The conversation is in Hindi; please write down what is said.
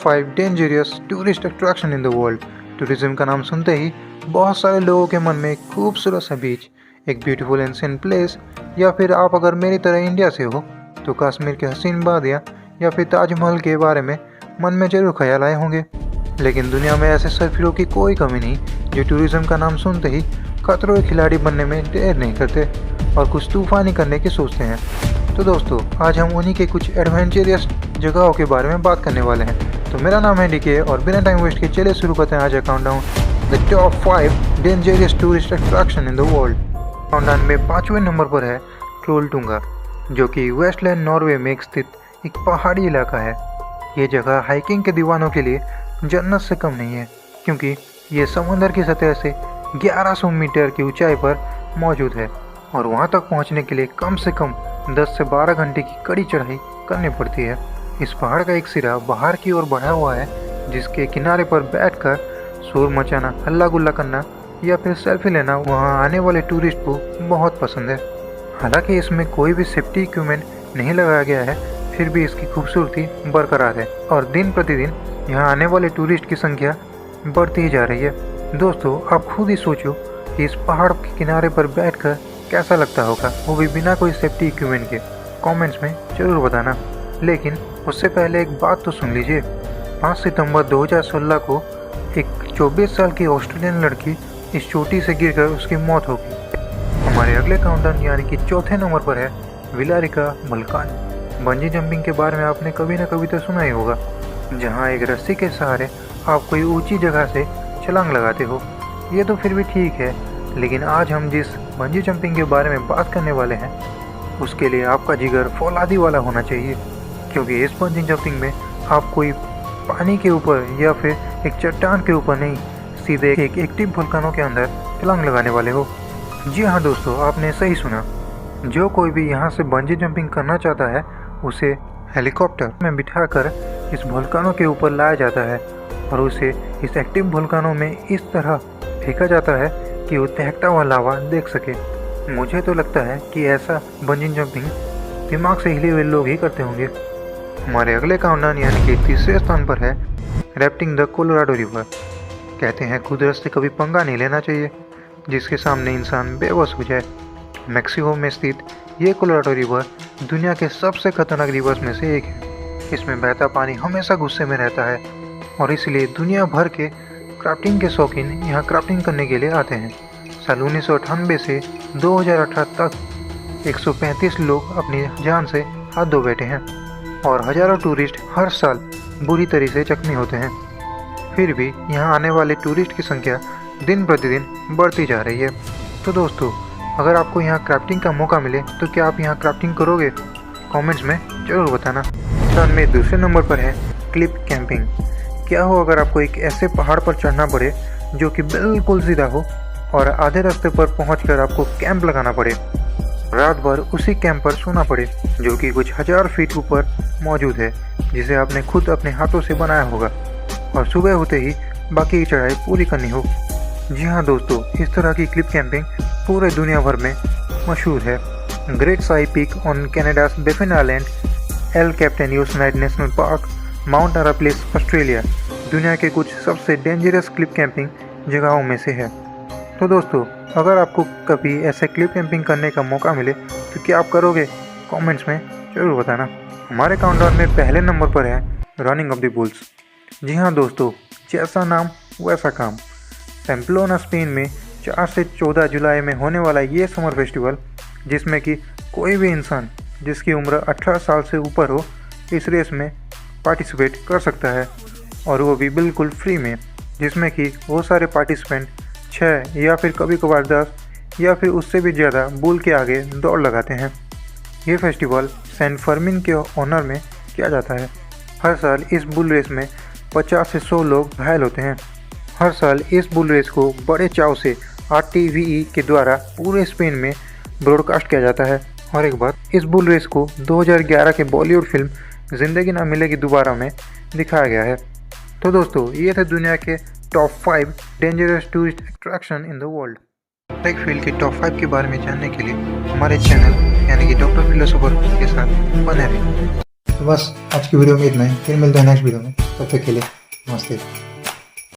5 dangerous tourist attraction in the world. Tourism का नाम सुनते ही बहुत सारे लोगों के मन में एक खूबसूरत सा बीच, एक ब्यूटीफुल एंशिएंट प्लेस, या फिर आप अगर मेरी तरह इंडिया से हो तो कश्मीर के हसीन वादियाँ या फिर ताजमहल के बारे में मन में जरूर ख्याल आए होंगे। लेकिन दुनिया में ऐसे सरफिरों की कोई कमी नहीं जो टूरिज्म का नाम सुनते ही खतरों के खिलाड़ी बनने में देर नहीं करते और कुछ तूफानी करने की सोचते हैं। तो दोस्तों, आज हम उन्हीं के कुछ एडवेंचरस जगहों के बारे में बात करने वाले हैं। तो मेरा नाम है डीके और बिना टाइम वेस्ट के चलिए शुरू करते हैं आज का countdown, the top 5 dangerous tourist attraction in the world. Countdown में 5वें नंबर पर है ट्रोलटुंगा, जो कि वेस्टलैंड नॉर्वे में स्थित एक पहाड़ी इलाका है। ये जगह हाइकिंग के दीवानों के लिए जन्नत से कम नहीं है, क्योंकि ये समुद्र की सतह से 1100 मीटर की ऊंचाई पर मौजूद है और वहां तक पहुंचने के लिए कम से कम 10 से 12 घंटे की कड़ी चढ़ाई करनी पड़ती है। इस पहाड़ का एक सिरा बाहर की ओर बढ़ा हुआ है, जिसके किनारे पर बैठकर शोर मचाना, हल्ला गुल्ला करना या फिर सेल्फी लेना वहां आने वाले टूरिस्ट को बहुत पसंद है। हालांकि इसमें कोई भी सेफ्टी इक्विपमेंट नहीं लगाया गया है, फिर भी इसकी खूबसूरती बरकरार है और दिन प्रतिदिन यहाँ आने वाले टूरिस्ट की संख्या बढ़ती ही जा रही है। दोस्तों, आप खुद ही सोचो कि इस पहाड़ के किनारे पर बैठकर कैसा लगता होगा, वो भी बिना कोई सेफ्टी इक्विपमेंट के। कमेंट्स में जरूर बताना। लेकिन उससे पहले एक बात तो सुन लीजिए। 5 सितंबर 2016 को एक 24 साल की ऑस्ट्रेलियन लड़की इस चोटी से गिरकर उसकी मौत हो गई। हमारे अगले काउंटडाउन यानी कि चौथे नंबर पर है विलारिका वोल्केनो। बंजी जंपिंग के बारे में आपने कभी ना कभी तो सुना ही होगा, जहाँ एक रस्सी के सहारे आप कोई ऊंची जगह से छलांग लगाते हो। ये तो फिर भी ठीक है, लेकिन आज हम जिस बंजी जंपिंग के बारे में बात करने वाले हैं उसके लिए आपका जिगर फौलादी वाला होना चाहिए, क्योंकि इस बंजी जंपिंग में आप कोई पानी के ऊपर या फिर एक चट्टान के ऊपर नहीं, सीधे एक एक्टिव वोल्केनो के अंदर छलांग लगाने वाले हो। जी हाँ दोस्तों, आपने सही सुना। जो कोई भी यहाँ से बंजी जंपिंग करना चाहता है उसे हेलीकॉप्टर में बिठाकर इस वोल्केनो के ऊपर लाया जाता है और उसे इस एक्टिव वोल्केनो में इस तरह फेंका जाता है कि वो तहकता हुआ लावा देख सके। मुझे तो लगता है कि ऐसा बंजी जंपिंग दिमाग से हिले हुए लोग ही करते होंगे। हमारे अगले काउंटडाउन यानी कि तीसरे स्थान पर है रैफ्टिंग द कोलोराडो रिवर। कहते हैं कुदरत से कभी पंगा नहीं लेना चाहिए जिसके सामने इंसान बेबस हो जाए। मैक्सिको में स्थित ये कोलोराडो रिवर दुनिया के सबसे खतरनाक रिवर्स में से एक है। इसमें बहता पानी हमेशा गुस्से में रहता है और इसलिए दुनिया भर के क्राफ्टिंग के शौकीन यहाँ क्राफ्टिंग करने के लिए आते हैं। साल 1998 से 2018 तक 135 लोग अपनी जान से हाथ धो बैठे हैं और हजारों टूरिस्ट हर साल बुरी तरह से जख्मी होते हैं। फिर भी यहाँ आने वाले टूरिस्ट की संख्या दिन प्रतिदिन बढ़ती जा रही है। तो दोस्तों, अगर आपको यहाँ क्राफ्टिंग का मौका मिले तो क्या आप यहाँ क्राफ्टिंग करोगे? कमेंट्स में ज़रूर बताना। स्थान में दूसरे नंबर पर है क्लिफ कैंपिंग। क्या हो अगर आपको एक ऐसे पहाड़ पर चढ़ना पड़े जो कि बिल्कुल सीधा हो और आधे रास्ते पर पहुंचकर आपको कैंप लगाना पड़े, रात भर उसी कैंप पर सोना पड़े जो कि कुछ 1000 फीट ऊपर मौजूद है, जिसे आपने खुद अपने हाथों से बनाया होगा, और सुबह होते ही बाकी की चढ़ाई पूरी करनी हो। जी हाँ दोस्तों, इस तरह की क्लिफ कैंपिंग पूरे दुनिया भर में मशहूर है। Great sail peak on Canada's Baffin Island, El Capitan Yosemite National Park, Mount Arapiles Australia दुनिया के कुछ सबसे डेंजरस क्लिफ कैंपिंग जगहों में से है। तो दोस्तों, अगर आपको कभी ऐसे क्लिफ कैंपिंग करने का मौका मिले तो क्या आप करोगे? कमेंट्स में ज़रूर बताना। हमारे काउंटडाउन में पहले नंबर पर है रनिंग ऑफ द बुल्स। जी हाँ दोस्तों, जैसा नाम वैसा काम। पैम्प्लोना स्पेन में 4 से 14 जुलाई में होने वाला ये समर फेस्टिवल, जिसमें कि कोई भी इंसान जिसकी उम्र 18 साल से ऊपर हो इस रेस में पार्टिसिपेट कर सकता है, और वो भी बिल्कुल फ्री में, जिसमें कि वो सारे पार्टिसिपेंट 6 या फिर कभी कभार 10 या फिर उससे भी ज़्यादा बुल के आगे दौड़ लगाते हैं। ये फेस्टिवल सेंट फर्मिन के ऑनर में किया जाता है। हर साल इस बुल रेस में 50 से 100 लोग घायल होते हैं। हर साल इस बुल रेस को बड़े चाव से RTV के द्वारा पूरे स्पेन में ब्रॉडकास्ट किया जाता है। और एक बार इस बुल रेस को 2011 के बॉलीवुड फिल्म जिंदगी ना मिलेगी दोबारा में दिखाया गया है। तो दोस्तों, ये थे दुनिया के top 5 dangerous tourist attraction in the world. Tech field के टॉप 5 के बारे में जानने के लिए हमारे चैनल यानी कि डॉक्टर फिलोसोफर के साथ बने रहें। तो बस आज की वीडियो में इतना ही, फिर मिलते हैं नेक्स्ट वीडियो में। तब तक के लिए नमस्ते।